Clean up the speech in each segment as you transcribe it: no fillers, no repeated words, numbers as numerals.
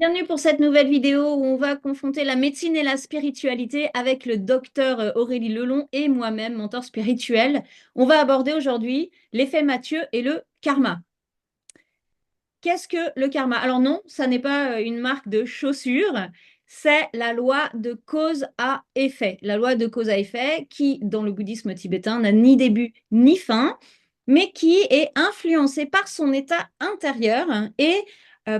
Bienvenue pour cette nouvelle vidéo où on va confronter la médecine et la spiritualité avec le docteur Aurélie Lelon et moi-même, mentor spirituel. On va aborder aujourd'hui l'effet Mathieu et le karma. Qu'est-ce que le karma? Alors non, ça n'est pas une marque de chaussures, c'est la loi de cause à effet. La loi de cause à effet qui, dans le bouddhisme tibétain, n'a ni début ni fin, mais qui est influencée par son état intérieur et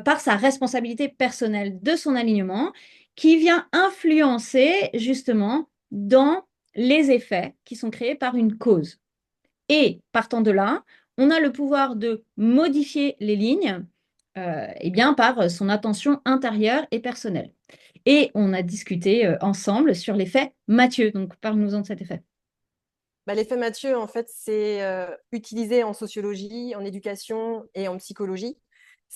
par sa responsabilité personnelle de son alignement, qui vient influencer justement dans les effets qui sont créés par une cause. Et partant de là, on a le pouvoir de modifier les lignes eh bien, par son attention intérieure et personnelle. Et on a discuté ensemble sur l'effet Mathieu. Donc, parle-nous-en de cet effet. L'effet Mathieu, en fait, c'est utilisé en sociologie, en éducation et en psychologie.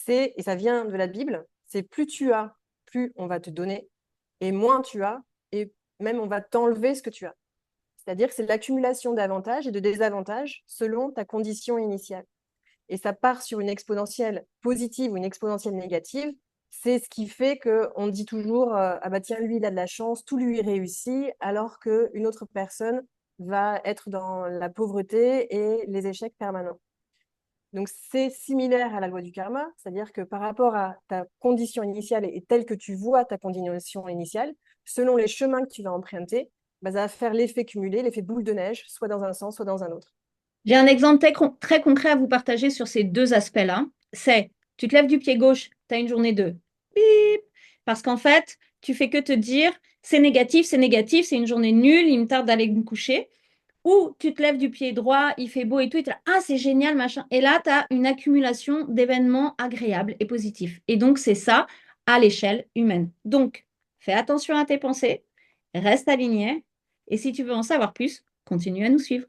Et ça vient de la Bible, c'est plus tu as, plus on va te donner, et moins tu as, et même on va t'enlever ce que tu as. C'est-à-dire que c'est l'accumulation d'avantages et de désavantages selon ta condition initiale. Et ça part sur une exponentielle positive ou une exponentielle négative. C'est ce qui fait qu'on dit toujours ah bah tiens, lui, il a de la chance, tout lui réussit, alors qu'une autre personne va être dans la pauvreté et les échecs permanents. Donc, c'est similaire à la loi du karma, c'est-à-dire que par rapport à ta condition initiale et telle que tu vois ta condition initiale, selon les chemins que tu vas emprunter, bah, ça va faire l'effet cumulé, l'effet boule de neige, soit dans un sens, soit dans un autre. J'ai un exemple très concret à vous partager sur ces deux aspects-là. C'est, tu te lèves du pied gauche, tu as une journée de bip, parce qu'en fait, tu fais que te dire, c'est négatif, c'est une journée nulle, il me tarde d'aller me coucher. Ou tu te lèves du pied droit, il fait beau et tout, et tu es là, ah, c'est génial, machin. Et là, tu as une accumulation d'événements agréables et positifs. Et donc, c'est ça à l'échelle humaine. Donc, fais attention à tes pensées, reste aligné, et si tu veux en savoir plus, continue à nous suivre.